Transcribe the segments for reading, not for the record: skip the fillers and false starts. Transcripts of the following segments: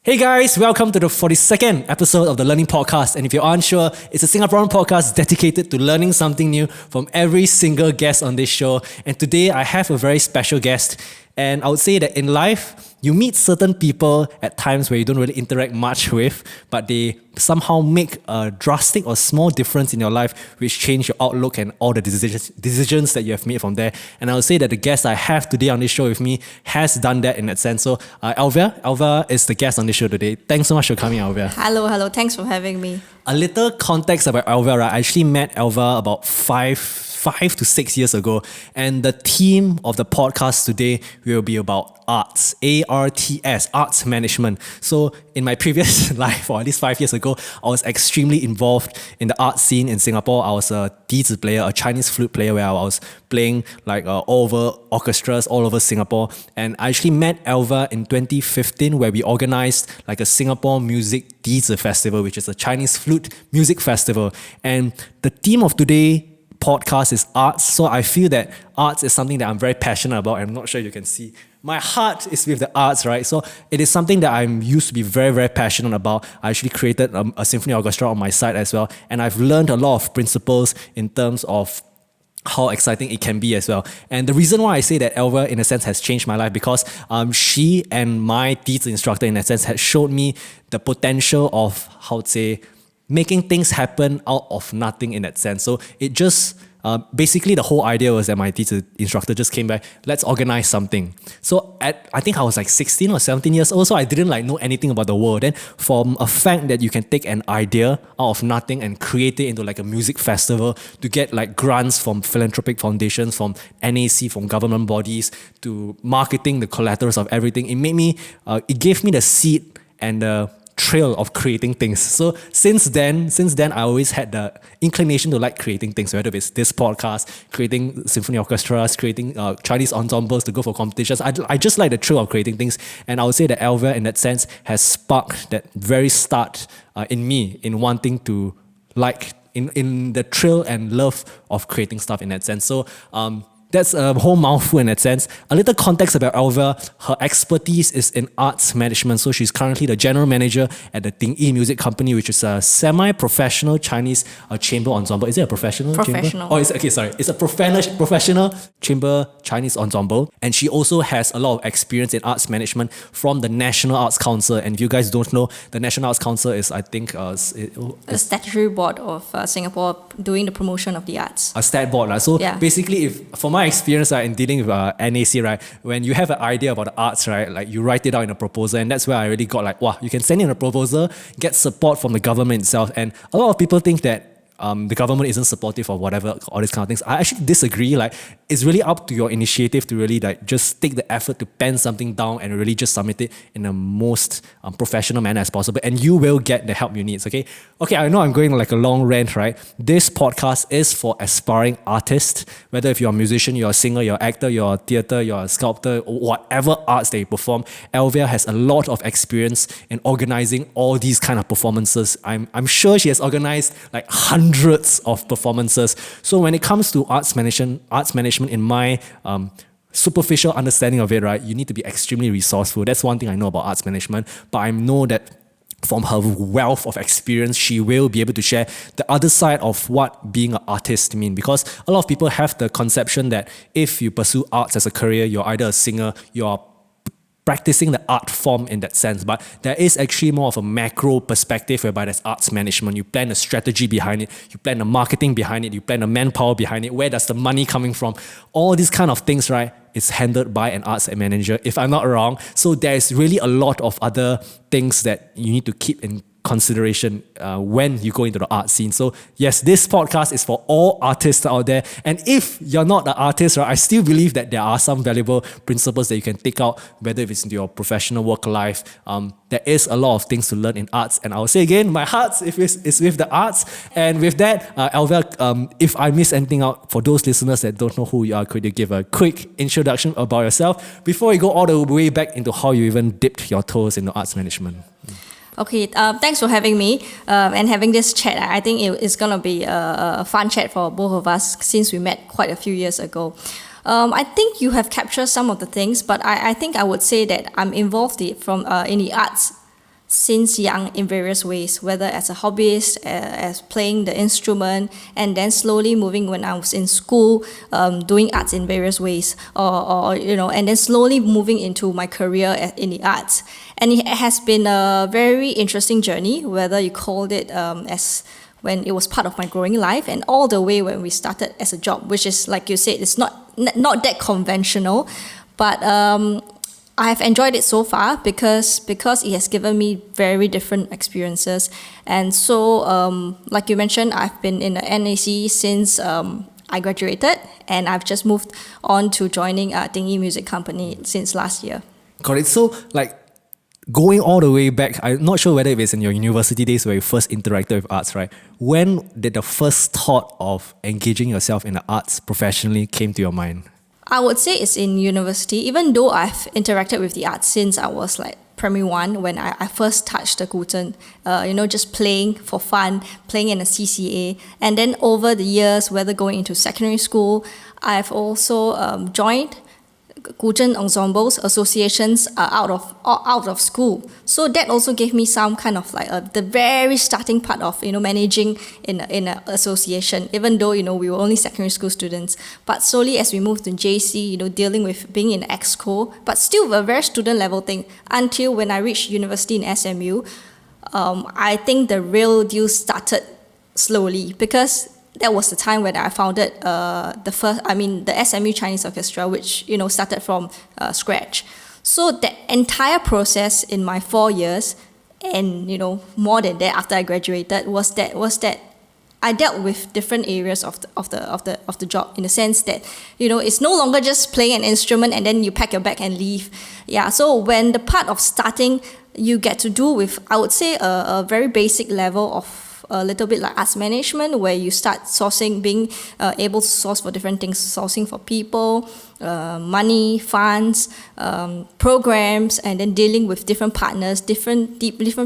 Hey guys, welcome to the 42nd episode of the Learning Podcast. And if you're unsure, it's a Singaporean podcast dedicated to learning something new from every single guest on this show. And today I have a very special guest. And I would say that in life, you meet certain people at times where you don't really interact much with, but they somehow make a drastic or small difference in your life, which change your outlook and all the decisions that you have made from there. And I would say that the guest I have today on this show with me has done that in that sense. So Elvia is the guest on this show today. Thanks so much for coming, Elvia. Hello. Thanks for having me. A little context about Elvia, right? I actually met Elvia about five to 6 years ago, and the theme of the podcast today will be about arts, ARTS, arts management. So in my previous life, or at least 5 years ago, I was extremely involved in the art scene in Singapore. I was a Dingyi player, a Chinese flute player, where I was playing all over orchestras all over Singapore. And I actually met Elvia in 2015, where we organized like a Singapore Music Dingyi Festival, which is a Chinese flute music festival. And the theme of today podcast is arts. So I feel that arts is something that I'm very passionate about. I'm not sure you can see. My heart is with the arts, right? So it is something that I'm used to be very, very passionate about. I actually created a symphony orchestra on my side as well. And I've learned a lot of principles in terms of how exciting it can be as well. And the reason why I say that Elvia, in a sense, has changed my life because she and my Dingyi instructor, in a sense, had showed me the potential of, making things happen out of nothing in that sense. So it just, basically the whole idea was that my teacher instructor just came back, let's organize something. So I think I was like 16 or 17 years old, so I didn't know anything about the world. Then from a fact that you can take an idea out of nothing and create it into a music festival, to get grants from philanthropic foundations, from NAC, from government bodies, to marketing the collaterals of everything, it gave me the seed and the trail of creating things. So since then I always had the inclination to creating things, whether it's this podcast, creating symphony orchestras, creating Chinese ensembles to go for competitions. I just like the thrill of creating things, and I would say that Elvia in that sense has sparked that very start in me in wanting to in the thrill and love of creating stuff in that sense. So that's a whole mouthful in that sense. A little context about Elvia. Her expertise is in arts management. So she's currently the general manager at the Dingyi Music Company, which is a semi-professional Chinese chamber ensemble. Is it a professional chamber? Oh, it's a professional chamber Chinese ensemble. And she also has a lot of experience in arts management from the National Arts Council. And if you guys don't know, the National Arts Council is, I think, a statutory board of Singapore doing the promotion of the arts. A stat board. So basically, for my experience in dealing with NAC, right, when you have an idea about the arts, right, you write it out in a proposal, and that's where I really got you can send in a proposal, get support from the government itself. And a lot of people think that the government isn't supportive of whatever, all these kind of things. I actually disagree. It's really up to your initiative to really just take the effort to pen something down and really just submit it in the most professional manner as possible, and you will get the help you need. Okay, I know I'm going a long rant, right? This podcast is for aspiring artists, whether if you're a musician, you're a singer, you're an actor, you're a theatre, you're a sculptor, whatever arts they perform. Elvia has a lot of experience in organizing all these kind of performances. I'm sure she has organized hundreds of performances. So when it comes to arts management in my superficial understanding of it, right, you need to be extremely resourceful. That's one thing I know about arts management, but I know that from her wealth of experience, she will be able to share the other side of what being an artist means. Because a lot of people have the conception that if you pursue arts as a career, you're either a singer, you're practicing the art form in that sense, but there is actually more of a macro perspective whereby there's arts management. You plan the strategy behind it, you plan the marketing behind it, you plan the manpower behind it, where does the money coming from? All these kind of things, right, is handled by an arts manager, if I'm not wrong. So there's really a lot of other things that you need to keep in consideration when you go into the art scene. So yes, this podcast is for all artists out there. And if you're not an artist, right, I still believe that there are some valuable principles that you can take out, whether if it's into your professional work life. There is a lot of things to learn in arts. And I'll say again, my heart is with the arts. And with that, Elvia, if I miss anything out, for those listeners that don't know who you are, could you give a quick introduction about yourself before we go all the way back into how you even dipped your toes into arts management? Okay, thanks for having me and having this chat. I think it's going to be a fun chat for both of us since we met quite a few years ago. I think you have captured some of the things, but I think I would say that I'm involved in the arts since young in various ways, whether as a hobbyist, as playing the instrument, and then slowly moving when I was in school, doing arts in various ways, or and then slowly moving into my career in the arts. And it has been a very interesting journey, whether you called it as when it was part of my growing life, and all the way when we started as a job, which is, like you said, it's not that conventional, but I have enjoyed it so far because it has given me very different experiences. And so, like you mentioned, I've been in the NAC since I graduated, and I've just moved on to joining Dingyi Music Company since last year. Got it. So, like, going all the way back, I'm not sure whether it was in your university days where you first interacted with arts, right? When did the first thought of engaging yourself in the arts professionally came to your mind? I would say it's in university, even though I've interacted with the arts since I was like primary one, when I first touched the guten, just playing for fun, playing in a CCA. And then over the years, whether going into secondary school, I've also joined guten ensembles, associations out of school. So that also gave me some kind of like the very starting part of managing in an association. Even though we were only secondary school students, but slowly as we moved to JC, dealing with being in exco, but still a very student level thing. Until when I reached university in SMU, I think the real deal started slowly, because that was the time when I founded the SMU Chinese Orchestra, which started from scratch. So the entire process in my 4 years, and more than that after I graduated, was that I dealt with different areas of the job, in the sense that it's no longer just playing an instrument and then you pack your bag and leave. Yeah. So when the part of starting, you get to do with, I would say, a very basic level of a little bit like arts management, where you start sourcing, being able to source for different things, sourcing for people, money, funds, programs, and then dealing with different partners, different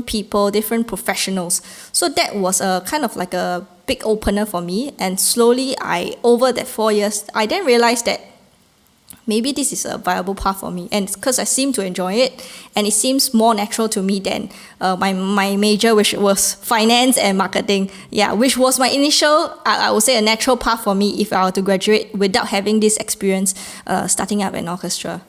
people, different professionals. So that was a kind of like a big opener for me. And slowly, over that 4 years, I then realized that maybe this is a viable path for me, and because I seem to enjoy it, and it seems more natural to me than my major, which was finance and marketing. Yeah, which was my initial, I would say, a natural path for me if I were to graduate without having this experience starting up an orchestra.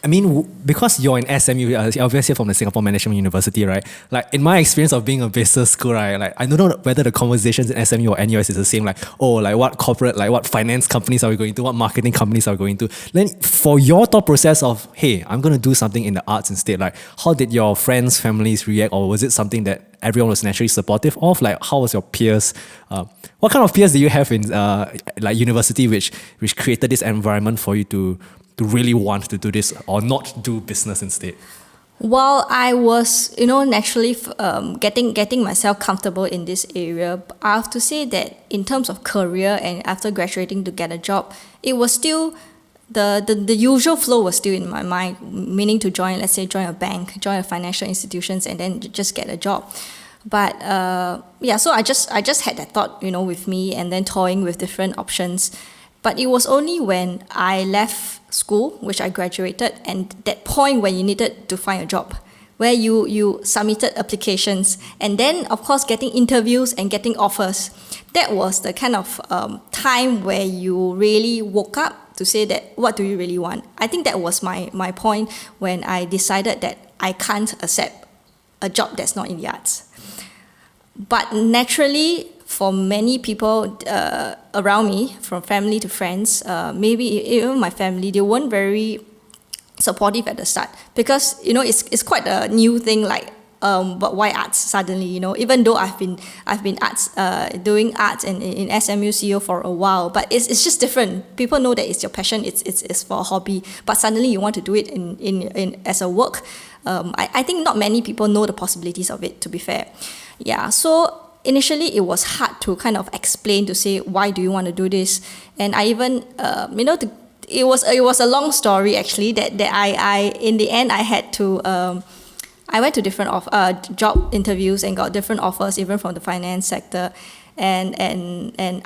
I mean, because you're in SMU, obviously from the Singapore Management University, right? Like, in my experience of being a business school, right? Like, I don't know whether the conversations in SMU or NUS is the same. Like, what corporate, like, what finance companies are we going to? What marketing companies are we going to? Then, for your thought process of, hey, I'm going to do something in the arts instead, like, how did your friends, families react? Or was it something that everyone was naturally supportive of? Like, how was your peers? What kind of peers do you have in university which created this environment for you to really want to do this, or not do business instead? While I was, naturally getting myself comfortable in this area, I have to say that in terms of career and after graduating to get a job, it was still the usual flow was still in my mind, meaning to join a bank, join a financial institutions, and then just get a job. But so I just had that thought, with me, and then toying with different options. But it was only when I left school, which I graduated, and that point when you needed to find a job, where you submitted applications, and then of course getting interviews and getting offers. That was the kind of time where you really woke up to say that, what do you really want? I think that was my point when I decided that I can't accept a job that's not in the arts. But naturally, for many people around me, from family to friends, maybe even my family, they weren't very supportive at the start, because it's quite a new thing. Like, but why arts suddenly? Even though I've been arts doing arts in SMU CEO for a while, but it's just different. People know that it's your passion. It's for a hobby, but suddenly you want to do it in as a work. I think not many people know the possibilities of it, to be fair. Yeah, so initially it was hard to kind of explain, to say, why do you want to do this? And I even, it was a long story actually, that I in the end I had to, I went to different job interviews and got different offers, even from the finance sector. And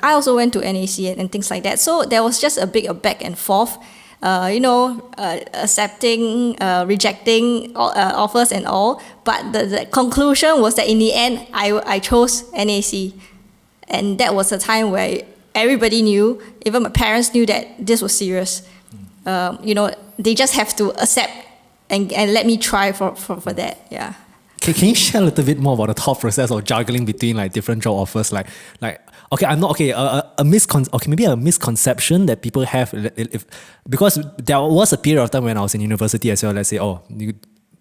I also went to NAC and things like that. So there was just a big back and forth. accepting, rejecting offers and all. But the conclusion was that in the end, I chose NAC. And that was a time where everybody knew, even my parents knew that this was serious. They just have to accept and let me try for that. Yeah. Can you share a little bit more about the thought process of juggling between like different job offers? Maybe a misconception that people have because there was a period of time when I was in university as well. Let's say,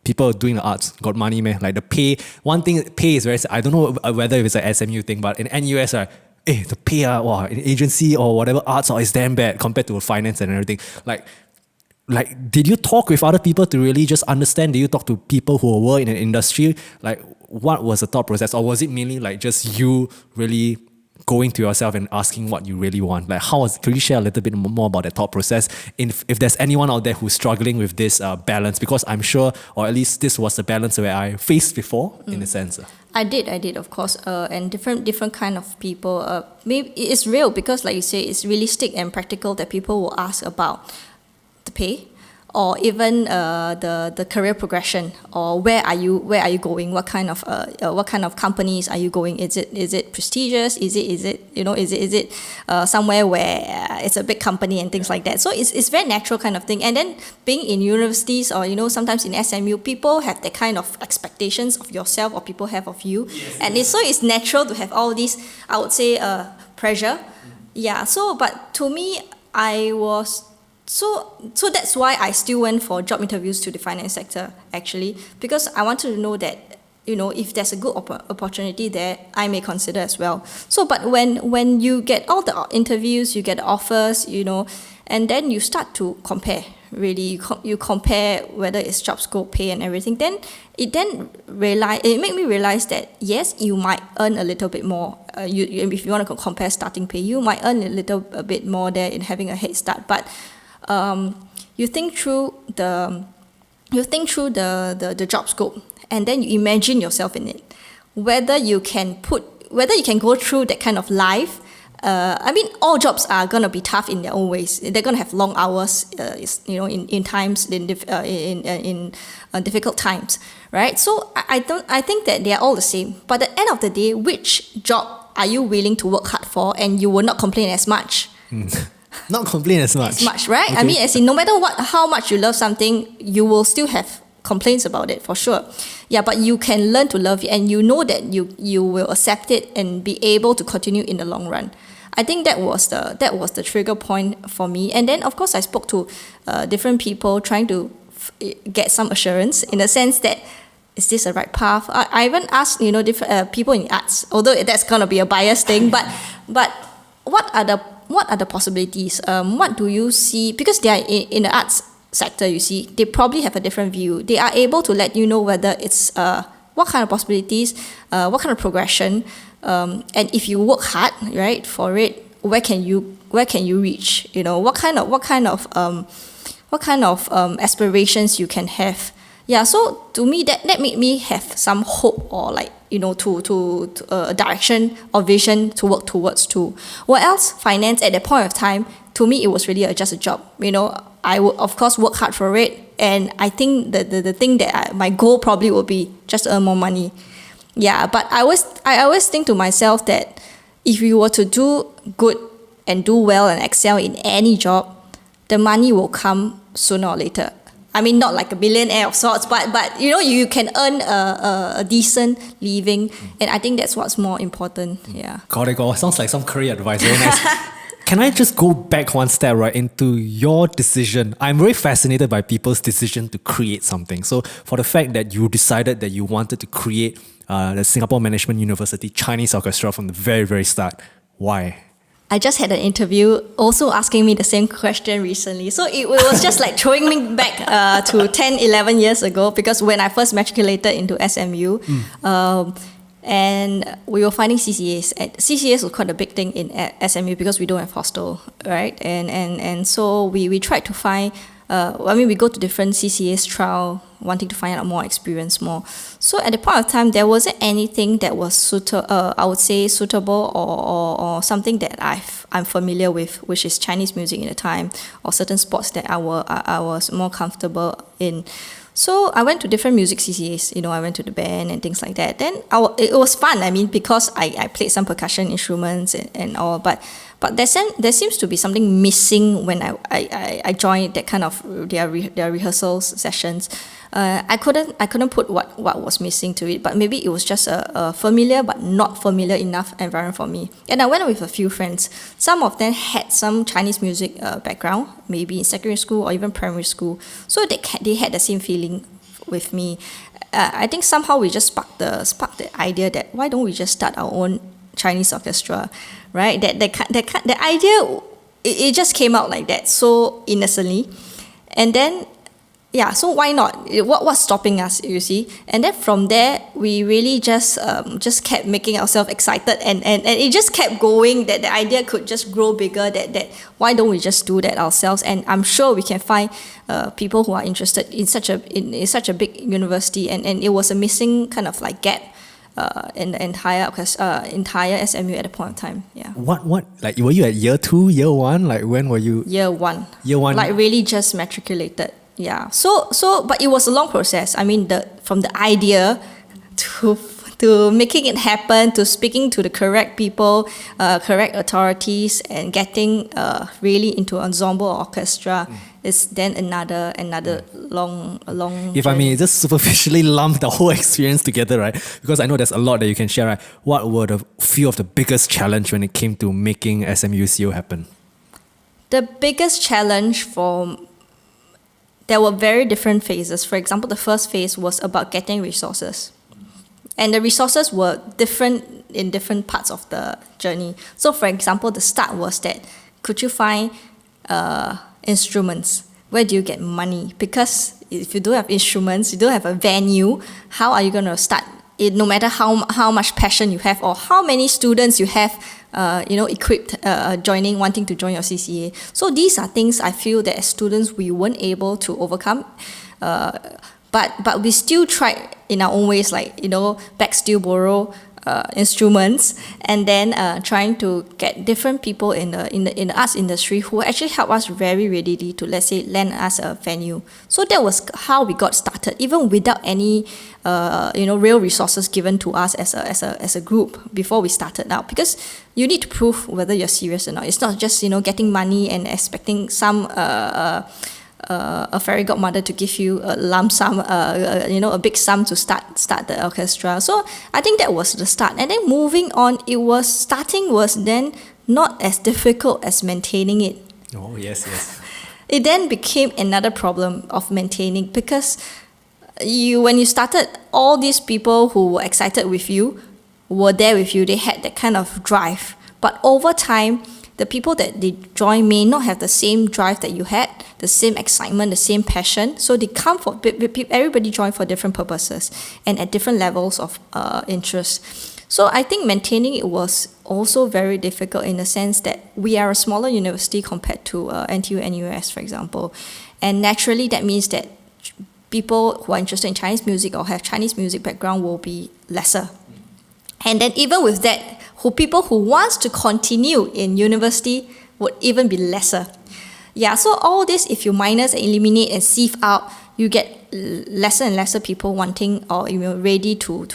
people doing the arts got money, man. Like the pay, one thing pay is very. I don't know whether it's an SMU thing, but in NUS, right? The pay, in agency or whatever arts is damn bad compared to finance and everything. Like, did you talk with other people to really just understand? Did you talk to people who were in an industry? Like, what was the thought process? Or was it mainly like just you really going to yourself and asking what you really want? Like, could you share a little bit more about that thought process? If there's anyone out there who's struggling with this balance, because I'm sure, or at least this was the balance where I faced before, in a sense. I did, of course, and different kind of people. Maybe it's real because, like you say, it's realistic and practical that people will ask about the pay, or even the career progression, or where are you going? What kind of companies are you going? Is it prestigious? Is it somewhere where it's a big company and things like that? So it's very natural kind of thing. And then being in universities or sometimes in SMU, people have that kind of expectations of yourself, or people have of you, and it's natural to have all these, I would say, pressure. Yeah. So, but to me, I was. So that's why I still went for job interviews to the finance sector, actually, because I wanted to know that, if there's a good opportunity there, I may consider as well. So, but when you get all the interviews, you get offers, and then you start to compare, really, you compare whether it's job scope, pay and everything, then it made me realize that, yes, you might earn a little bit more. If you want to compare starting pay, you might earn a bit more there in having a head start, but you think through the job scope, and then you imagine yourself in it, whether you can go through that kind of life. All jobs are gonna be tough in their own ways. They're gonna have long hours, in times in difficult times, right? So I think that they are all the same. But at the end of the day, which job are you willing to work hard for, and you will not complain as much? Not complain as much. Right? Okay. As in, no matter how much you love something, you will still have complaints about it, for sure. Yeah, but you can learn to love it, and you know that you will accept it and be able to continue in the long run. I think that was the trigger point for me. And then, of course, I spoke to different people trying to get some assurance in the sense that, is this the right path? I even asked different people in arts, although that's gonna be a biased thing, but what are the possibilities? What do you see? Because they are in the arts sector, you see, they probably have a different view. They are able to let you know whether it's what kind of possibilities, what kind of progression, and if you work hard, right, for it, where can you reach? What kind of aspirations you can have. Yeah, so to me that made me have some hope, or to a direction or vision to work towards too. What else? Finance at that point of time, to me it was really just a job. I would of course work hard for it, and I think the thing that my goal probably would be just earn more money. Yeah, but I always think to myself that if you were to do good and do well and excel in any job, the money will come sooner or later. Not like a billionaire of sorts, but you can earn a decent living, and I think that's what's more important. Yeah. Got it. Sounds like some career advice. Very nice. Can I just go back one step, right, into your decision? I'm very fascinated by people's decision to create something. So for the fact that you decided that you wanted to create the Singapore Management University Chinese Orchestra from the very, very start, why? I just had an interview also asking me the same question recently. So it was just like throwing me back to 10, 11 years ago, because when I first matriculated into SMU, and we were finding CCAs. CCAs was quite a big thing in SMU because we don't have hostel, right? And so we tried to find, we go to different CCAs trial wanting to find out more, experience more. So at the point of time, there wasn't anything that was I would say suitable or something that I'm familiar with, which is Chinese music in the time, or certain sports that I was more comfortable in. So I went to different music CCAs, I went to the band and things like that. Then it was fun, because I played some percussion instruments and all, but there seems to be something missing when I joined that kind of their rehearsals sessions. I couldn't put what was missing to it, but maybe it was just a familiar but not familiar enough environment for me. And I went with a few friends. Some of them had some Chinese music background, maybe in secondary school or even primary school. So they had the same feeling with me. I think somehow we just sparked the idea that why don't we just start our own Chinese orchestra, right? The idea, it just came out like that, so innocently. And then, so why not? What's stopping us, you see? And then from there, we really just kept making ourselves excited, and it just kept going, that the idea could just grow bigger, that why don't we just do that ourselves? And I'm sure we can find people who are interested in such a big university, and it was a missing kind of like gap in the entire SMU at the point of time. Yeah. What like were you at year 2, year 1? Like when were you? Year 1. Year 1. Like really just matriculated. Yeah. So but it was a long process. From the idea to making it happen, to speaking to the correct people, correct authorities, and getting really into ensemble orchestra is then another long If journey. I may just superficially lump the whole experience together, right? Because I know there's a lot that you can share, right? What were the few of the biggest challenge when it came to making SMUCO happen? The biggest challenge there were very different phases. For example, the first phase was about getting resources. And the resources were different in different parts of the journey. So for example, the start was that, could you find instruments? Where do you get money? Because if you don't have instruments, you don't have a venue, how are you going to start it? No matter how much passion you have or how many students you have equipped wanting to join your CCA. So these are things I feel that as students we weren't able to overcome. But we still tried in our own ways, like, beg, steal, borrow instruments, and then trying to get different people in the arts industry who actually help us very readily to, let's say, lend us a venue. So that was how we got started, even without any real resources given to us as a group before we started out, because you need to prove whether you're serious or not. It's not just getting money and expecting some a fairy godmother to give you a lump sum, a big sum to start the orchestra. So I think that was the start. And then moving on, starting was then not as difficult as maintaining it. Oh, yes. It then became another problem of maintaining, because when you started, all these people who were excited with you were there with you. They had that kind of drive. But over time, the people that they join may not have the same drive that you had, the same excitement, the same passion. So they come everybody join for different purposes and at different levels of interest. So I think maintaining it was also very difficult, in the sense that we are a smaller university compared to NTU, NUS, for example. And naturally that means that people who are interested in Chinese music or have Chinese music background will be lesser. And then even with that, people who wants to continue in university would even be lesser. Yeah, so all this, if you minus and eliminate and sieve out, you get lesser and lesser people wanting or ready to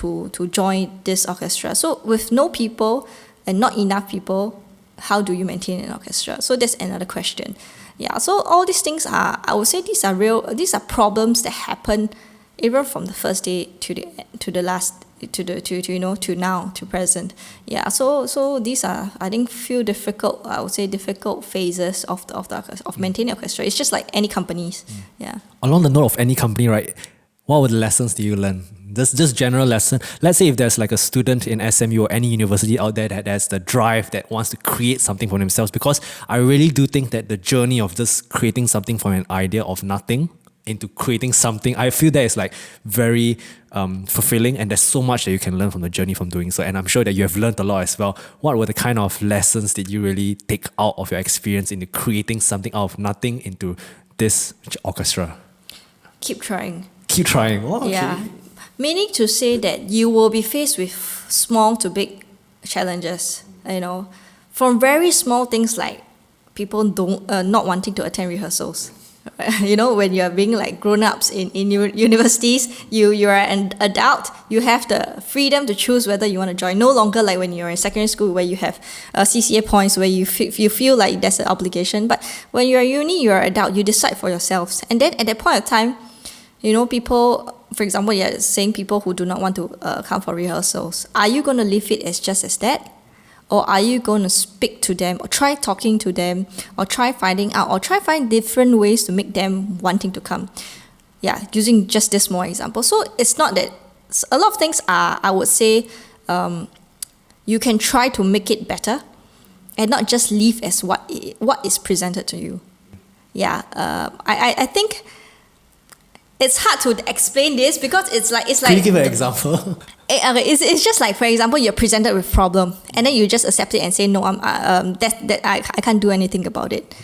join this orchestra. So with no people and not enough people, how do you maintain an orchestra? So that's another question. Yeah, so all these things I would say these are problems that happen even from the first day to the last, to now, to present. Yeah, so these are, I think, few difficult phases of maintaining orchestra. It's just like any companies. Yeah. Along the note of any company, right? What were the lessons do you learn? Just general lesson. Let's say if there's like a student in SMU or any university out there that has the drive, that wants to create something for themselves, because I really do think that the journey of just creating something from an idea of nothing into creating something, I feel that is like very fulfilling, and there's so much that you can learn from the journey from doing so. And I'm sure that you have learned a lot as well. What were the kind of lessons did you really take out of your experience into creating something out of nothing into this orchestra? Keep trying. keep trying. Oh, okay. Yeah. Meaning to say that you will be faced with small to big challenges, from very small things like people not wanting to attend rehearsals. When you are being like grown-ups in universities, you are an adult, you have the freedom to choose whether you want to join. No longer like when you're in secondary school where you have CCA points where you feel like there's an obligation. But when you're uni, you're an adult, you decide for yourselves. And then at that point of time, people, for example, you're saying people who do not want to come for rehearsals, are you going to leave it as just as that? Or are you going to speak to them, or try talking to them, or try finding out, or try find different ways to make them wanting to come? Yeah, using just this small example. So it's not that, a lot of things are, I would say, you can try to make it better, and not just leave as what is presented to you. Yeah, I think it's hard to explain this because it's like. Can you give an example? It's just like, for example, you're presented with a problem, and then you just accept it and say, no, I can't do anything about it.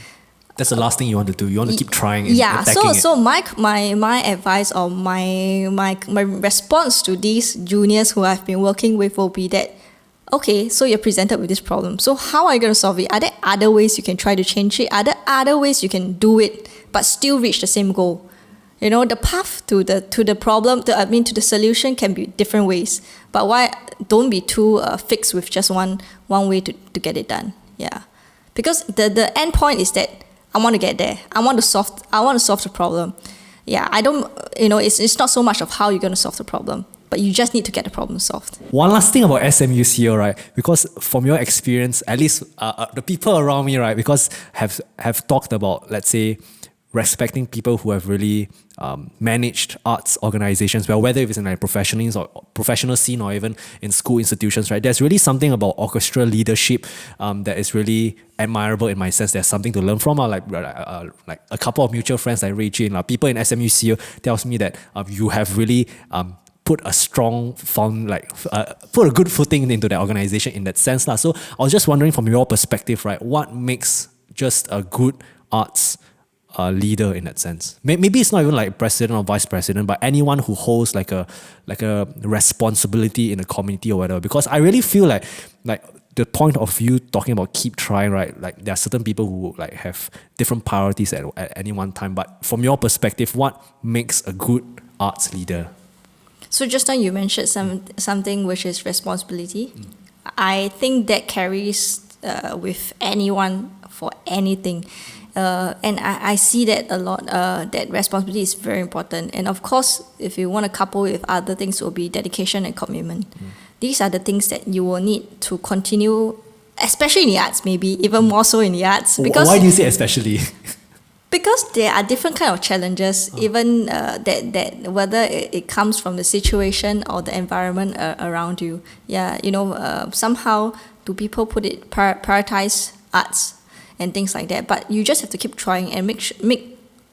That's the last thing you want to do. You want to keep trying and yeah. attacking So my advice, or my response to these juniors who I've been working with will be that, okay, so you're presented with this problem. So how are you going to solve it? Are there other ways you can try to change it? Are there other ways you can do it but still reach the same goal? The path to the problem, to the solution can be different ways. But why don't be too fixed with just one way to get it done? Yeah, because the end point is that I want to get there. I want to solve the problem. Yeah, I don't. It's not so much of how you're going to solve the problem, but you just need to get the problem solved. One last thing about SMUCO, right? Because from your experience, at least the people around me, right, because have talked about, let's say, respecting people who have really managed arts organizations, well, whether it's in like professional scene or even in school institutions, right? There's really something about orchestra leadership that is really admirable in my sense. There's something to learn from. Like a couple of mutual friends like Ray Jin, people in SMUCO tells me that you have really put a strong put a good footing into the organization in that sense. So I was just wondering from your perspective, right, what makes just a good arts leader in that sense? Maybe it's not even like president or vice president, but anyone who holds like a responsibility in a community or whatever. Because I really feel like the point of you talking about keep trying, right? Like there are certain people who like have different priorities at any one time. But from your perspective, what makes a good arts leader? So just now you mentioned something which is responsibility. I think that carries with anyone for anything. And I see that a lot, that responsibility is very important. And of course, if you want to couple with other things, it will be dedication and commitment. These are the things that you will need to continue, especially in the arts, maybe even more so in the arts. Because why do you say especially? Because there are different kind of challenges, even that whether it comes from the situation or the environment around you. Yeah, somehow do people prioritize arts and things like that? But you just have to keep trying and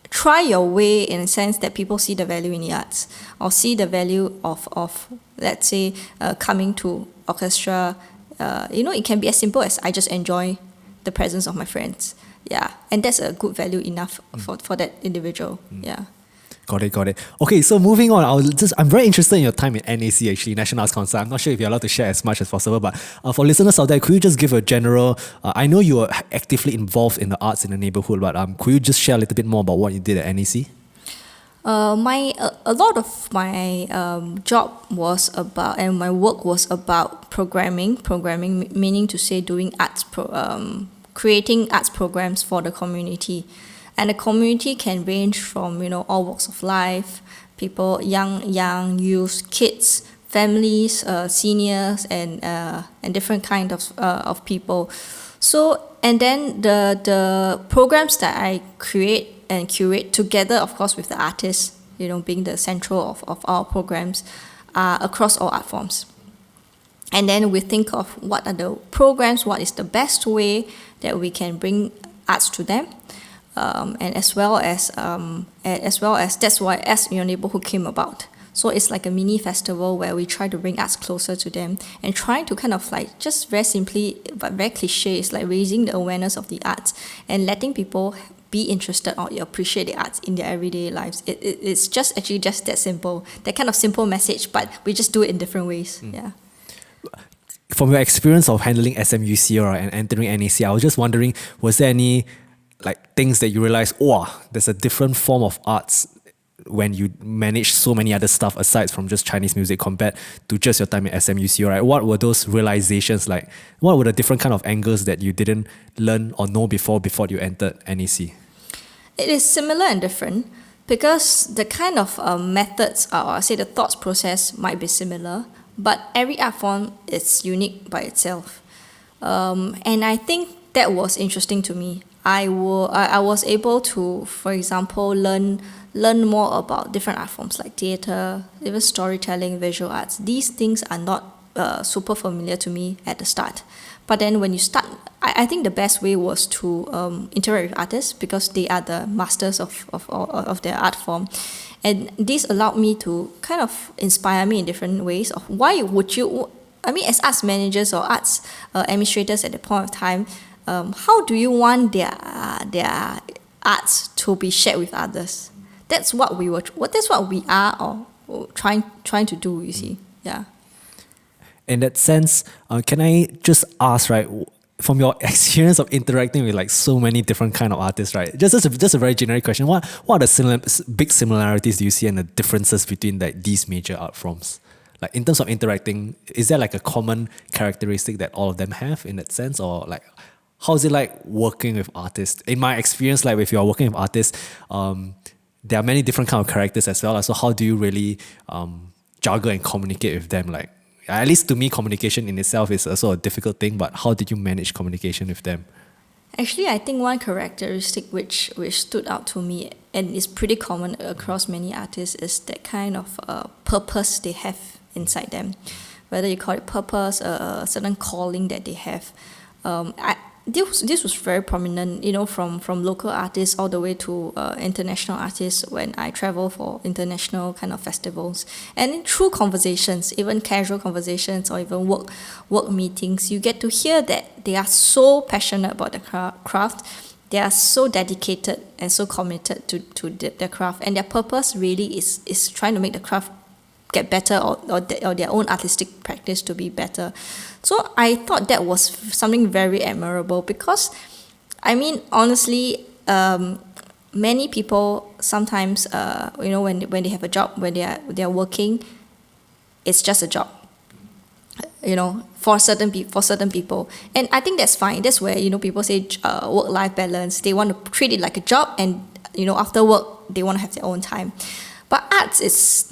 try your way in a sense that people see the value in the arts, or see the value of let's say coming to orchestra. It can be as simple as I just enjoy the presence of my friends. Yeah, and that's a good value enough for that individual. Yeah. Got it. Okay, so moving on, I'm very interested in your time in NAC, actually, National Arts Council. I'm not sure if you're allowed to share as much as possible, but for listeners out there, could you just give a general, I know you are actively involved in the arts in the neighborhood, but could you just share a little bit more about what you did at NAC? A lot of my job was about, and my work was about programming, meaning to say doing arts, creating arts programs for the community. And the community can range from, all walks of life, people, young youth, kids, families, seniors, and different kind of people. So, and then the programs that I create and curate together, of course, with the artists, being the central of our programs, are across all art forms. And then we think of what are the programs, what is the best way that we can bring arts to them. And as well as that's why As Your Neighborhood came about. So it's like a mini festival where we try to bring arts closer to them and trying to kind of like, just very simply but very cliche, it's like raising the awareness of the arts and letting people be interested or appreciate the arts in their everyday lives. It's just actually just that simple. That kind of simple message, but we just do it in different ways. Yeah. From your experience of handling SMUC and entering NAC, I was just wondering, was there any like things that you realized, there's a different form of arts when you manage so many other stuff aside from just Chinese music compared to just your time at SMUC, right? What were those realizations like? What were the different kind of angles that you didn't learn or know before you entered NAC? It is similar and different because the kind of methods or say the thoughts process might be similar, but every art form is unique by itself. And I think that was interesting to me. I was able to, for example, learn more about different art forms like theatre, even storytelling, visual arts. These things are not super familiar to me at the start. But then when you start, I think the best way was to interact with artists because they are the masters of their art form. And this allowed me to kind of inspire me in different ways of why would you, as arts managers or arts administrators at the point of time, how do you want their arts to be shared with others? That's what we are or trying to do, you see. Yeah. In that sense, can I just ask, right, from your experience of interacting with like so many different kind of artists, right? Just a very generic question. What are the big similarities do you see and the differences between like these major art forms? Like in terms of interacting, is there like a common characteristic that all of them have in that sense, or like how is it like working with artists? In my experience, like if you are working with artists, there are many different kind of characters as well. So how do you really juggle and communicate with them? Like at least to me, communication in itself is also a difficult thing. But how did you manage communication with them? Actually, I think one characteristic which stood out to me and is pretty common across many artists is that kind of purpose they have inside them. Whether you call it purpose, a certain calling that they have. This was very prominent, from local artists all the way to international artists when I travel for international kind of festivals. And through conversations, even casual conversations or even work meetings, you get to hear that they are so passionate about the craft. They are so dedicated and so committed to their craft. And their purpose really is trying to make the craft get better or their own artistic practice to be better. So I thought that was something very admirable because, honestly, many people sometimes, when they have a job, when they are working, it's just a job, for certain people. And I think that's fine. That's where, people say work-life balance. They want to treat it like a job and, after work, they want to have their own time. But arts is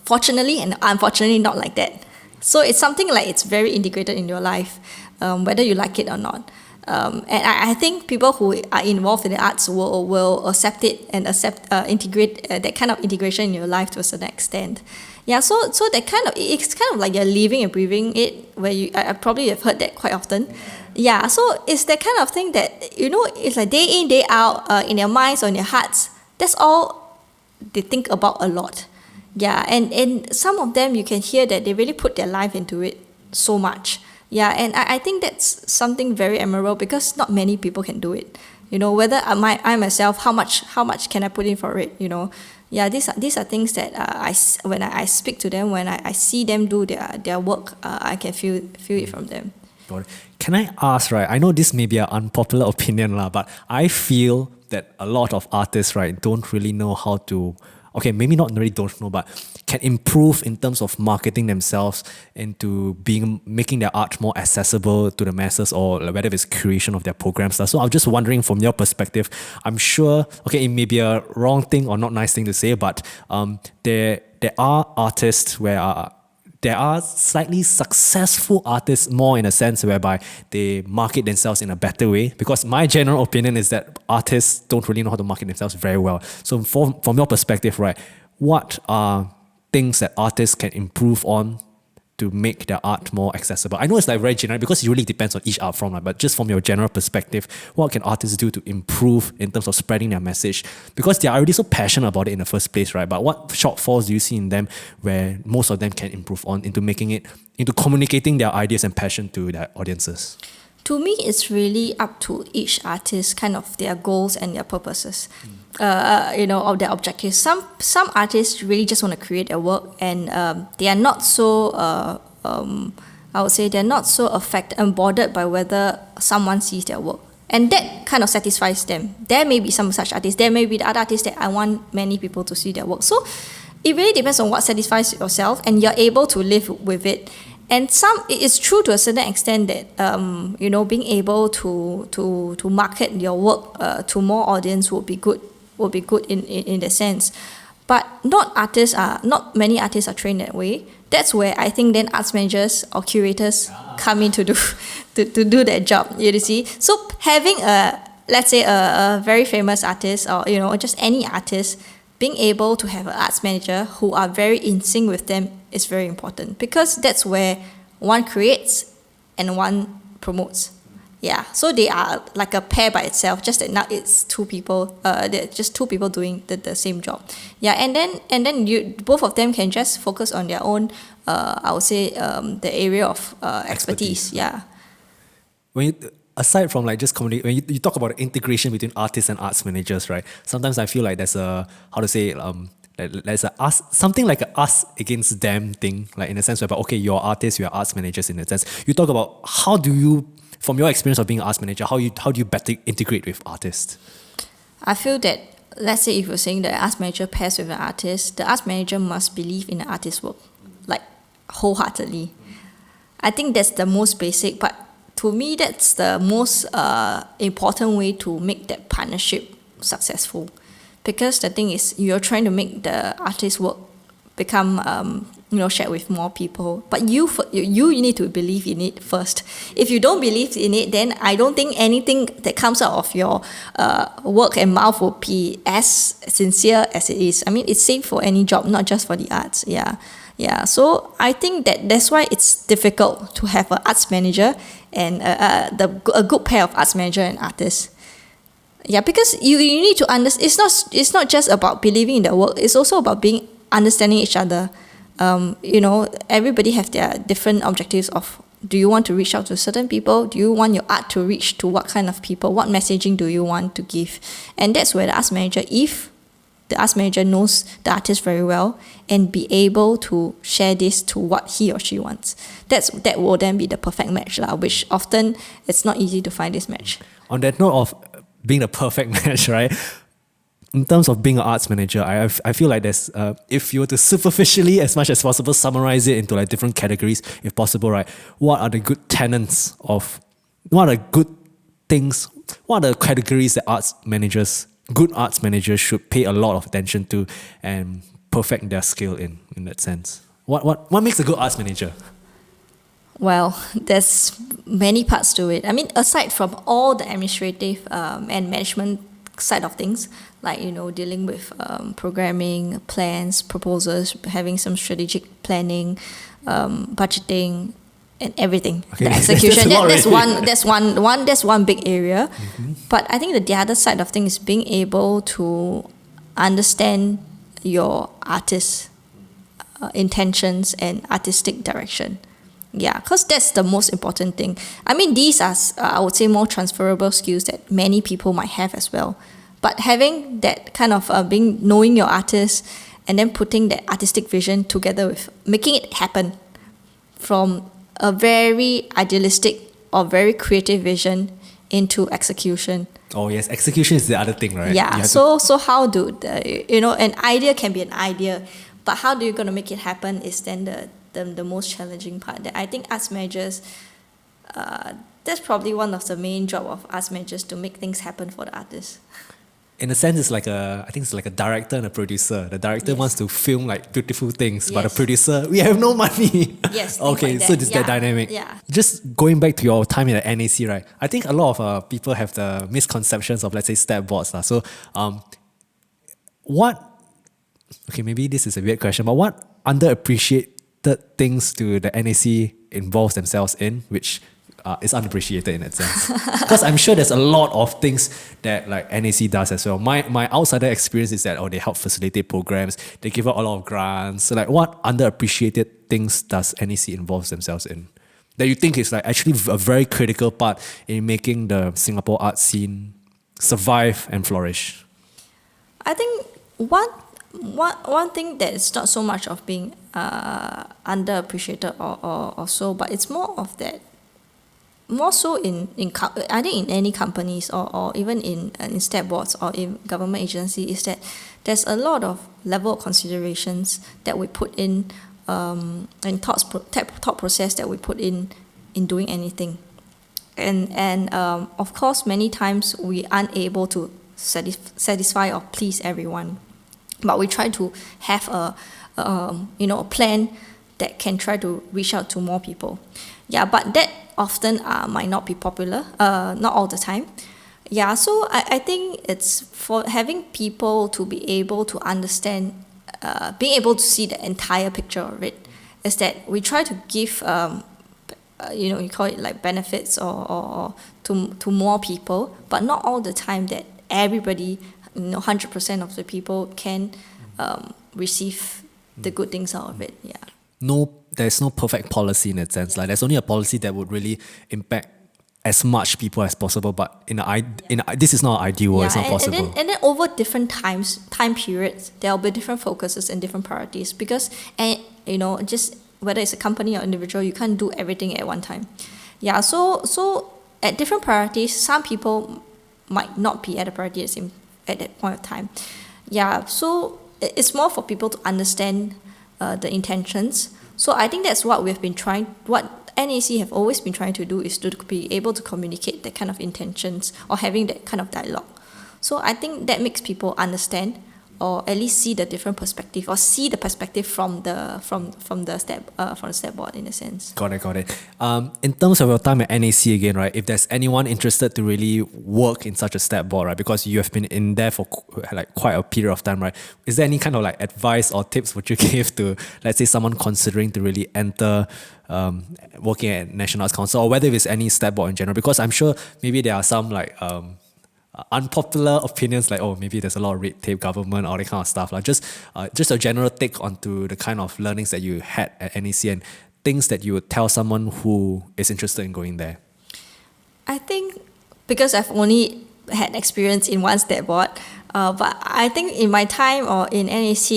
fortunately and unfortunately not like that. So it's something like it's very integrated in your life, whether you like it or not. And I think people who are involved in the arts will accept it and integrate that kind of integration in your life to a certain extent. Yeah, so that it's kind of like you're living and breathing it, where I probably have heard that quite often. Yeah, so it's that kind of thing that, it's like day in, day out, in their minds or in their hearts. That's all they think about a lot. Yeah, and some of them you can hear that they really put their life into it so much. Yeah, and I think that's something very admirable because not many people can do it. Whether I myself, how much can I put in for it? Yeah, these are things that when I speak to them, when I see them do their work, I can feel it from them. Can I ask, right? I know this may be an unpopular opinion, but I feel that a lot of artists, right, don't really know how to. Okay, maybe not really don't know, but can improve in terms of marketing themselves into making their art more accessible to the masses, or whether it's creation of their programs. So I'm just wondering from your perspective, I'm sure, okay, it may be a wrong thing or not nice thing to say, but there are artists where there are slightly successful artists more in a sense whereby they market themselves in a better way, because my general opinion is that artists don't really know how to market themselves very well. So from your perspective, right, what are things that artists can improve on to make their art more accessible? I know it's like very generic because it really depends on each art form, but just from your general perspective, what can artists do to improve in terms of spreading their message? Because they are already so passionate about it in the first place, right? But what shortfalls do you see in them where most of them can improve on into communicating their ideas and passion to their audiences? To me, it's really up to each artist, kind of their goals and their purposes, or their objectives. Some artists really just want to create their work, and they are not so. I would say they're not so affected and bothered by whether someone sees their work, and that kind of satisfies them. There may be some such artists. There may be the other artists that I want many people to see their work. So it really depends on what satisfies yourself, and you're able to live with it. And it is true to a certain extent that being able to market your work to more audience would be good in that sense. But not many artists are trained that way. That's where I think then arts managers or curators come in to do that job. You see, so having let's say a very famous artist, or just any artist, being able to have an arts manager who are very in sync with them is very important, because that's where one creates and one promotes. Yeah, so they are like a pair by itself, just that now it's two people. They're just two people doing the same job. Yeah, and then you both of them can just focus on their own. I would say the area of expertise. Yeah. Aside from like just community, when you talk about the integration between artists and arts managers, right? Sometimes I feel like there's there's something like a us against them thing, like in a sense where, okay, you're artists, you're arts managers in a sense. You talk about how do you, from your experience of being an arts manager, how do you better integrate with artists? I feel that, let's say if you're saying that an arts manager pairs with an artist, the arts manager must believe in the artist's work, like wholeheartedly. I think that's the most basic, but to me, that's the most important way to make that partnership successful. Because the thing is, you're trying to make the artist's work become, shared with more people. But you need to believe in it first. If you don't believe in it, then I don't think anything that comes out of your work and mouth will be as sincere as it is. I mean, it's same for any job, not just for the arts. Yeah. So I think that's why it's difficult to have an arts manager and a good pair of arts manager and artist. Yeah, because you need to understand. It's not just about believing in the work. It's also about understanding each other. Everybody have their different objectives of, do you want to reach out to certain people? Do you want your art to reach to what kind of people? What messaging do you want to give? And that's where the arts manager, if the arts manager knows the artist very well and be able to share this to what he or she wants, that will then be the perfect match, which often it's not easy to find this match. On that note of being a perfect match, right? In terms of being an arts manager, I feel like there's, if you were to superficially, as much as possible, summarize it into like different categories, if possible, right? What are the good tenets of, what are good things, what are the categories that good arts managers should pay a lot of attention to and perfect their skill in that sense? What makes a good arts manager? Well, there's many parts to it. I mean, aside from all the administrative and management side of things, like, dealing with programming, plans, proposals, having some strategic planning, budgeting, and everything. Okay. The execution. That's one big area. Mm-hmm. But I think the other side of things is being able to understand your artist's intentions and artistic direction. Yeah, because that's the most important thing. I mean, these are, I would say, more transferable skills that many people might have as well. But having that kind of knowing your artist and then putting that artistic vision together with making it happen from a very idealistic or very creative vision into execution. Oh yes, execution is the other thing, right? Yeah. So how do an idea can be an idea, but how do you gonna make it happen is then the most challenging part. That I think arts managers, that's probably one of the main job of arts managers, to make things happen for the artists. In a sense, I think it's like a director and a producer. The director wants to film like beautiful things, but the producer, we have no money. Yes. Okay, like so this is that dynamic. Yeah. Just going back to your time in the NAC, right? I think a lot of people have the misconceptions of, let's say, step boards. So, maybe this is a weird question, but what underappreciated things do the NAC involve themselves in, which is unappreciated in that sense? Because I'm sure there's a lot of things that like NAC does as well. My outsider experience is that they help facilitate programs, they give out a lot of grants. So like, what underappreciated things does NAC involve themselves in? that you think is like actually a very critical part in making the Singapore art scene survive and flourish? I think one thing that is not so much of being underappreciated or so, but it's more of that, more so I think in any companies or even in state boards or in government agency, is that there's a lot of level of considerations that we put in and thought process that we put in doing anything, and of course many times we aren't able to satisfy or please everyone, but we try to have a plan that can try to reach out to more people. Yeah, but that often might not be popular, not all the time. Yeah, so I think it's for having people to be able to understand, being able to see the entire picture of it, is that we try to give, you call it like benefits or to more people, but not all the time that everybody, 100% of the people can receive the good things out of it. Yeah. There's no perfect policy in that sense. Like there's only a policy that would really impact as much people as possible. But this is not ideal. It's not possible. And then over different time periods, there'll be different focuses and different priorities, because just whether it's a company or individual, you can't do everything at one time. Yeah. So at different priorities, some people might not be at a priority at that point of time. Yeah. So it's more for people to understand the intentions. So I think that's what NAC have always been trying to do, is to be able to communicate that kind of intentions or having that kind of dialogue. So I think that makes people understand, or at least see the different perspective, or see the perspective from the step board, in a sense. Got it. In terms of your time at NAC again, right? If there's anyone interested to really work in such a step board, right? Because you have been in there for like quite a period of time, right? Is there any kind of like advice or tips would you give to, let's say, someone considering to really enter working at National Arts Council, or whether it's any step board in general? Because I'm sure maybe there are some like unpopular opinions, like, oh, maybe there's a lot of red tape government, all that kind of stuff. Like just a general take onto the kind of learnings that you had at NEC and things that you would tell someone who is interested in going there. I think because I've only had experience in one step board, but I think in my time or in NAC,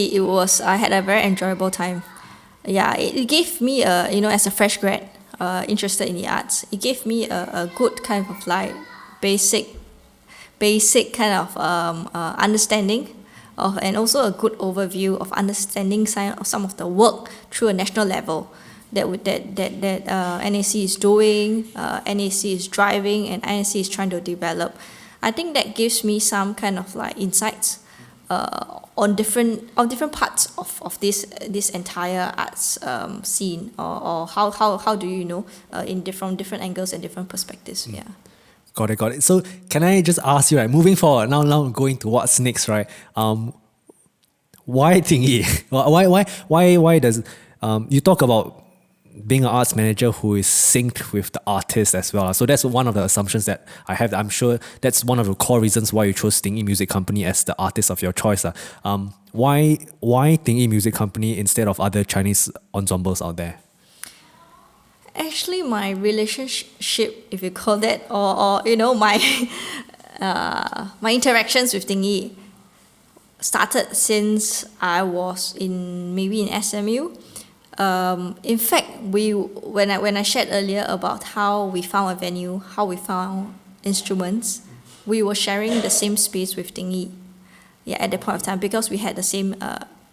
I had a very enjoyable time. Yeah, it gave me as a fresh grad interested in the arts, it gave me a good kind of like basic kind of understanding of, and also a good overview of understanding some of the work through a national level that NAC is doing, NAC is driving, and NAC is trying to develop. I think that gives me some kind of like insights on different parts of this entire arts scene, or how do you in different angles and different perspectives. Yeah. Got it. So can I just ask you, right, moving forward, now going to what's next, right? Why Dingyi? Why does you talk about being an arts manager who is synced with the artist as well? So that's one of the assumptions that I have. I'm sure that's one of the core reasons why you chose Dingyi Music Company as the artist of your choice. Why Dingyi Music Company instead of other Chinese ensembles out there? Actually, my relationship, if you call that, or my my interactions with Dingyi started since I was maybe in SMU. In fact, when I shared earlier about how we found a venue, how we found instruments, we were sharing the same space with Dingyi. Yeah, at that point of time, because we had the same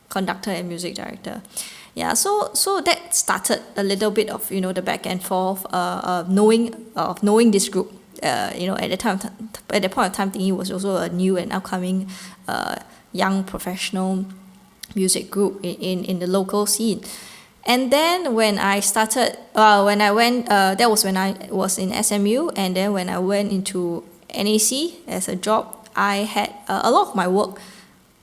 conductor and music director. Yeah, so that started a little bit of the back and forth, knowing this group. At that point of time, Dingyi was also a new and upcoming young professional music group in the local scene. And then when I started, that was when I was in SMU, and then when I went into NAC as a job, I had a lot of my work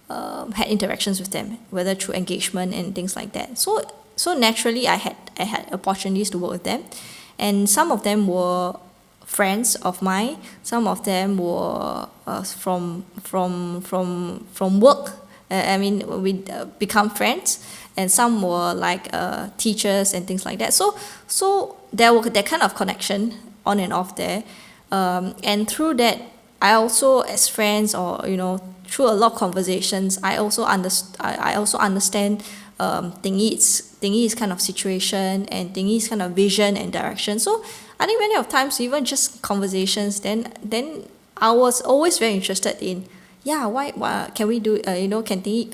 had interactions with them, whether through engagement and things like that. So naturally, I had opportunities to work with them, and some of them were friends of mine. Some of them were from work, I mean, we become friends, and some were like teachers and things like that. So there was that kind of connection on and off there, and through that, I also, as friends, or through a lot of conversations, I also understand Dingyi's kind of situation and Dingyi's kind of vision and direction. So I think many of times, even just conversations, then I was always very interested in, why can we do, can Dingyi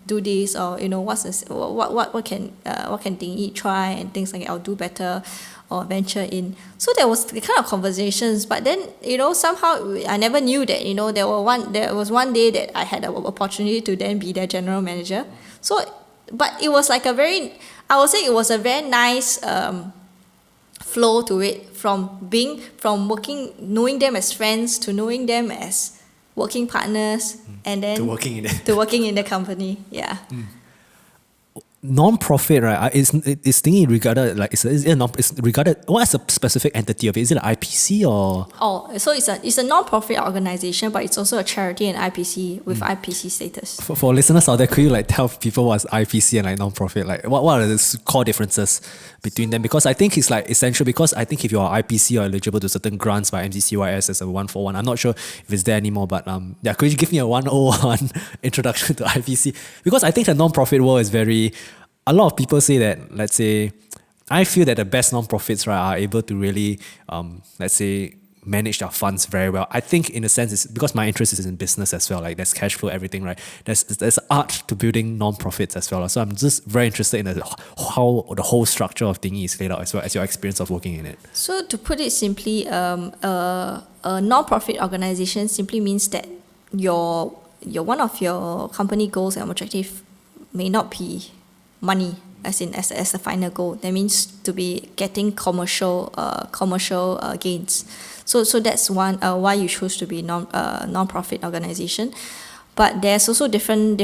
do this, or what's this, what can Dingyi try, and things like that, I'll do better or venture in. So there was the kind of conversations, but then somehow I never knew that there was one day that I had an opportunity to then be their general manager. So, but it was like I would say it was a very nice flow to it, from working, knowing them as friends, to knowing them as working partners, and then to working in it. to working in the company. Yeah. Non-profit, right? Is Dingyi regarded like is regarded? What is the specific entity of it? Is it an IPC or? Oh, so it's a non-profit organization, but it's also a charity and IPC with IPC status. For listeners out there, could you like tell people what's IPC and like non-profit? Like what are the core differences between them? Because I think it's like essential, because I think if you are IPC, you're eligible to certain grants by MCCYS as a 141. I'm not sure if it's there anymore, but could you give me a 101 introduction to IPC? Because I think the non-profit world is very. A lot of people say that, let's say, I feel that the best non-profits, right, are able to really, let's say, manage their funds very well. I think in a sense, it's because my interest is in business as well. Like there's cash flow, everything, right? There's art to building non-profits as well. So I'm just very interested in how the whole structure of Dingyi is laid out, as well as your experience of working in it. So to put it simply, a non-profit organization simply means that your one of your company goals and objective may not be money as the final goal. That means to be getting commercial gains. So that's one why you choose to be non-profit organization. But there's also different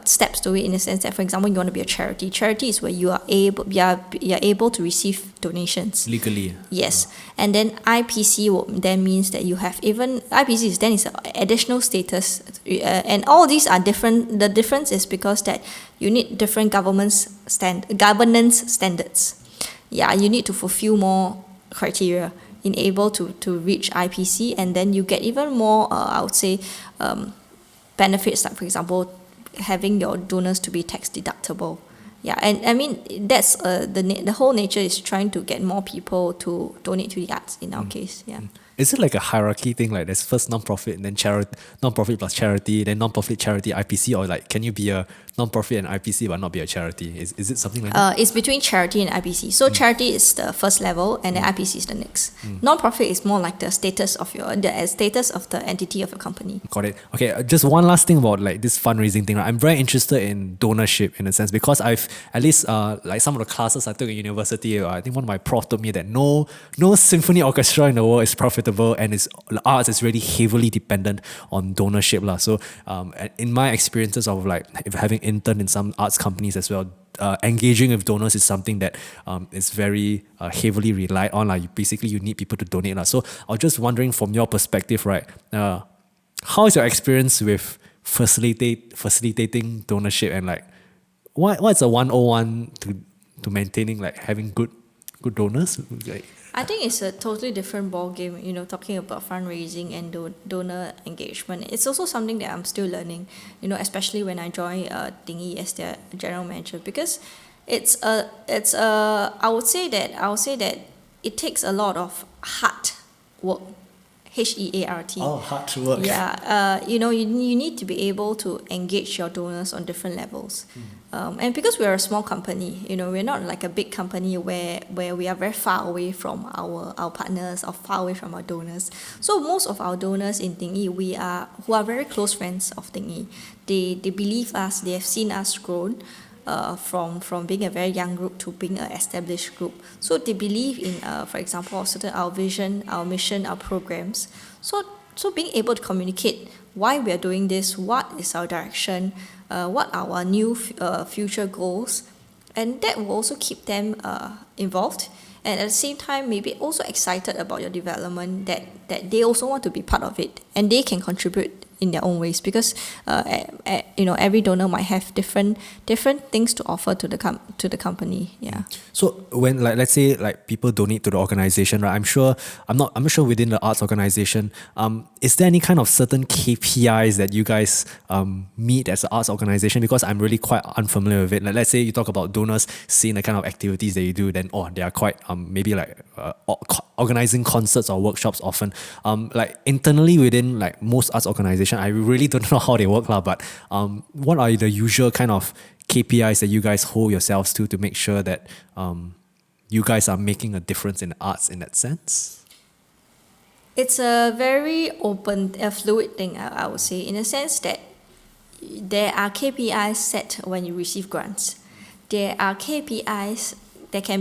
steps to it, in the sense that, for example, you want to be a charity. Charity is where you are able to receive donations Legally. Yes, and then IPC then means that you have even IPC is an additional status, and all these are different. The difference is because that you need different governance standards. Yeah, you need to fulfill more criteria in able to reach IPC, and then you get even more. I would say. Benefits, like for example, having your donors to be tax deductible. Yeah, and I mean that's the whole nature is trying to get more people to donate to the arts in our case. Yeah. Is it like a hierarchy thing? Like there's first non-profit and then non-profit plus charity, then non-profit, charity, IPC, or like can you be a non-profit and IPC but not be a charity? Is it something like that? It's between charity and IPC. So charity is the first level, and then IPC is the next. Non-profit is more like the status of the entity of your company. Got it. Okay, just one last thing about like this fundraising thing. Right? I'm very interested in donorship in a sense, because I've at least like some of the classes I took at university. I think one of my prof told me that no symphony orchestra in the world is profitable, and the arts is really heavily dependent on donorship lah. So in my experiences of like having interned in some arts companies as well, engaging with donors is something that is very heavily relied on. Like basically you need people to donate lah. So I was just wondering from your perspective, right? How is your experience with facilitating donorship, and like what's a 101 to maintaining like having good donors? Like, I think it's a totally different ball game, talking about fundraising and donor engagement. It's also something that I'm still learning, especially when I joined Dingyi as their general manager, because I would say that it takes a lot of hard work. HEART. oh, hard work. Yeah, you need to be able to engage your donors on different levels. And because we're a small company, we're not like a big company where we are very far away from our partners or far away from our donors. So most of our donors in Dingyi, who are very close friends of Dingyi, they believe us, they have seen us grow from being a very young group to being an established group. So they believe in, for example, our vision, our mission, our programs. So being able to communicate why we are doing this, what is our direction, what are our new future goals, and that will also keep them involved, and at the same time maybe also excited about your development, that they also want to be part of it and they can contribute in their own ways, because every donor might have different things to offer to the company. Yeah. So when let's say people donate to the organization, right? I'm not sure within the arts organization. Is there any kind of certain KPIs that you guys meet as an arts organization? Because I'm really quite unfamiliar with it. Like, let's say you talk about donors seeing the kind of activities that you do, then they are quite maybe organizing concerts or workshops often. Internally within most arts organization, I really don't know how they work lah. But what are the usual kind of KPIs that you guys hold yourselves to make sure that you guys are making a difference in the arts in that sense? It's a very open, fluid thing, I would say, in a sense that there are KPIs set when you receive grants. There can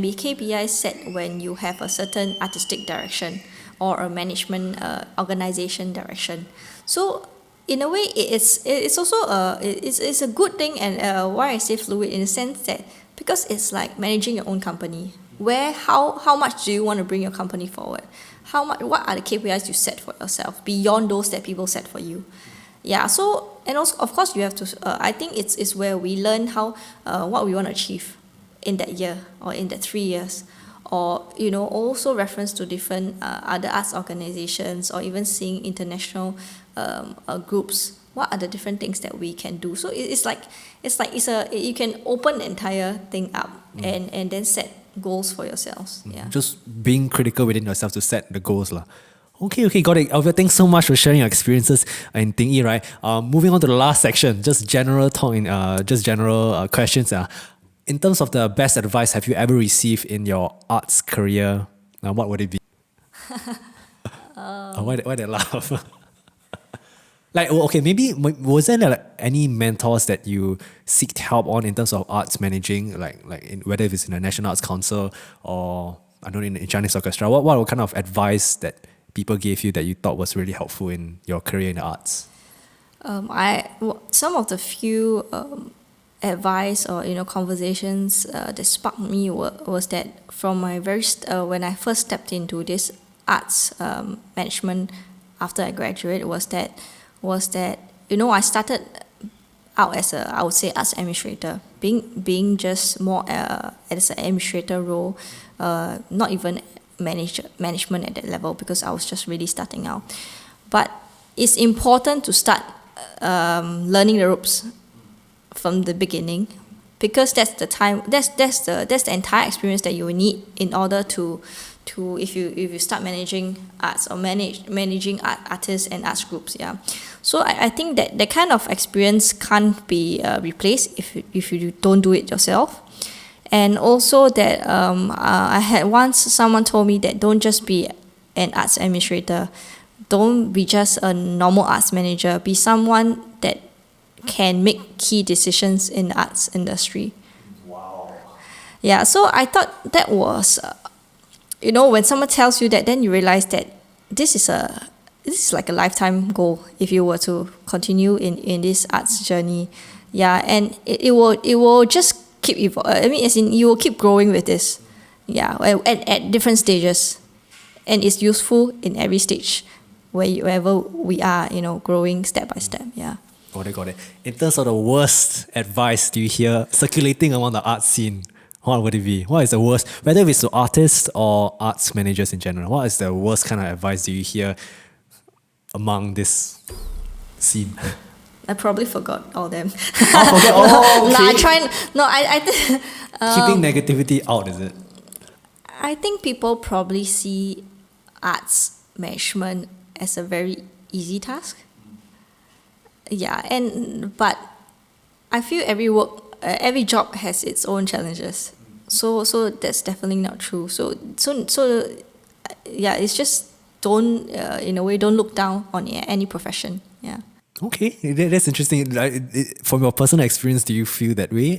be KPIs set when you have a certain artistic direction or a management organization direction. So in a way, it's also it's a good thing, and why I say fluid in the sense that because it's like managing your own company. Where how much do you want to bring your company forward? What are the KPIs you set for yourself beyond those that people set for you? Yeah. So, and also of course you have to. I think it's where we learn how what we want to achieve in that year or in that 3 years. Or also reference to different other arts organizations, or even seeing international groups. What are the different things that we can do? So you can open the entire thing up and then set goals for yourselves. Yeah. Just being critical within yourself to set the goals lah. Okay, got it. Elvia, thanks so much for sharing your experiences in Dingyi, right? Moving on to the last section, just general talk, just general questions. In terms of the best advice have you ever received in your arts career, what would it be? Why they laugh? Maybe was there any mentors that you seeked help on in terms of arts managing, whether it's in the National Arts Council or I don't know in Chinese Orchestra? What kind of advice that people gave you that you thought was really helpful in your career in the arts? Some of the few advice or conversations that sparked me was that from my when I first stepped into this arts management after I graduated was that I started out as I would say arts administrator, being just more as an administrator role, not even management at that level, because I was just really starting out. But it's important to start learning the ropes from the beginning, because that's the time, that's the entire experience that you will need in order to if you start managing arts or managing artists and arts groups. Yeah. So I think that kind of experience can't be replaced if you don't do it yourself. And also that I had once someone told me that don't just be an arts administrator, don't be just a normal arts manager, be someone that can make key decisions in the arts industry. Wow. Yeah, so I thought that was, when someone tells you that, then you realize that this is like a lifetime goal if you were to continue in this arts journey. Yeah, and it will just keep evolving. As in you will keep growing with this. Yeah, at different stages, and it's useful in every stage, wherever we are, growing step by step. Yeah. Got it. In terms of the worst advice do you hear circulating among the art scene, what would it be? What is the worst, whether it's to artists or arts managers in general, what is the worst kind of advice do you hear among this scene? I probably forgot all them. Okay. I think Keeping negativity out, is it? I think people probably see arts management as a very easy task. Yeah, but I feel every job has its own challenges. So that's definitely not true. So yeah, it's just don't look down on any profession. Yeah. Okay, that's interesting. From your personal experience, do you feel that way?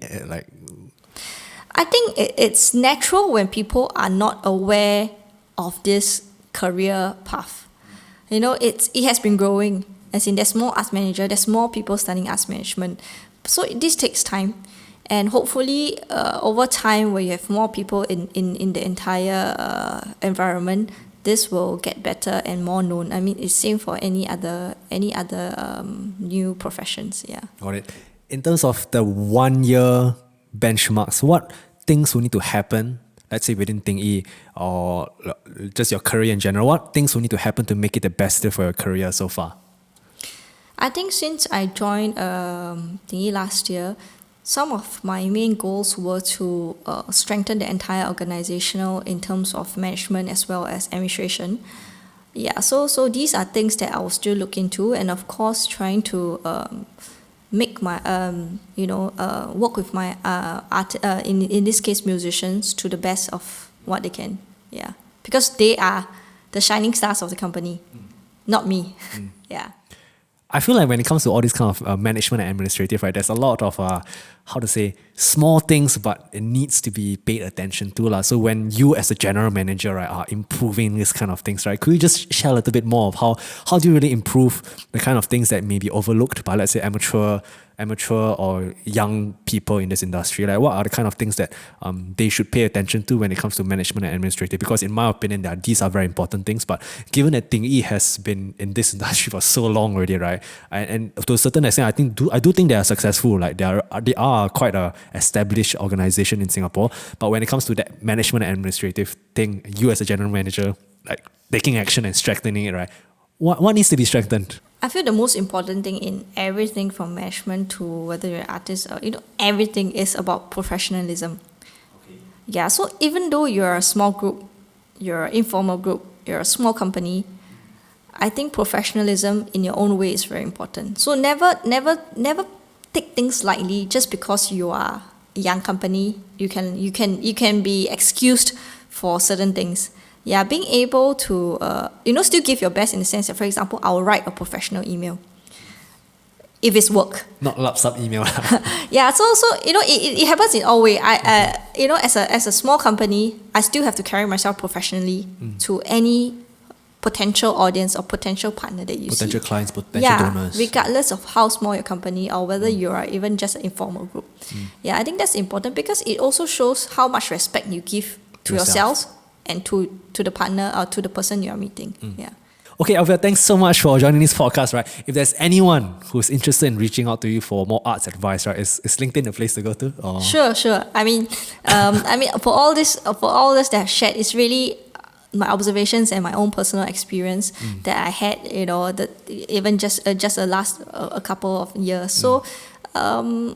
I think it's natural when people are not aware of this career path. It has been growing. As in, there's more arts manager, there's more people studying arts management. So this takes time, and hopefully over time, where you have more people in the entire environment, this will get better and more known. I mean, it's same for any other new professions. Yeah. Got it. In terms of the 1 year benchmarks, what things will need to happen, let's say within Dingyi or just your career in general, what things will need to happen to make it the best year for your career so far? I think since I joined Dingyi last year, some of my main goals were to strengthen the entire organizational in terms of management as well as administration. Yeah, so these are things that I will still look into, and of course trying to make my work with my in this case musicians to the best of what they can. Yeah, because they are the shining stars of the company, not me. Yeah. I feel like when it comes to all these kind of management and administrative, right, there's a lot of, small things, but it needs to be paid attention to. So when you as a general manager, right, are improving these kind of things, right, could you just share a little bit more of how do you really improve the kind of things that may be overlooked by, let's say, amateur or young people in this industry? Like, what are the kind of things that they should pay attention to when it comes to management and administrative? Because in my opinion, these are very important things. But given that Dingyi has been in this industry for so long already, right, and to a certain extent, I do think they are successful. Like they are quite a established organization in Singapore. But when it comes to that management and administrative thing, you as a general manager, like taking action and strengthening it, right, what needs to be strengthened? I feel the most important thing in everything from management to whether you're an artist or everything is about professionalism. Okay. Yeah, so even though you're a small group, you're an informal group, you're a small company, I think professionalism in your own way is very important. So never take things lightly just because you are a young company. You can be excused for certain things. Yeah, being able to still give your best in the sense that, for example, I will write a professional email if it's work. Not laptop email. Yeah, so it happens in all way. As a small company, I still have to carry myself professionally to any potential audience or potential partner that you see. Potential clients, potential donors. Regardless of how small your company or whether you are even just an informal group. Yeah, I think that's important because it also shows how much respect you give to yourselves and to the partner or to the person you are meeting. Yeah. Okay, Elvia, thanks so much for joining this podcast, right? If there's anyone who's interested in reaching out to you for more arts advice, right, is LinkedIn the place to go to? Or? Sure. I mean, for all this that I've shared, it's really my observations and my own personal experience that I had, even just the last a couple of years. So, I'm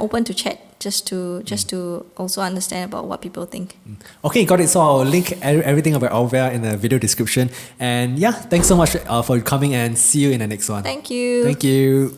open to chat. Just to also understand about what people think. Okay, got it. So I'll link everything about Elvia in the video description. And yeah, thanks so much for coming, and see you in the next one. Thank you. Thank you.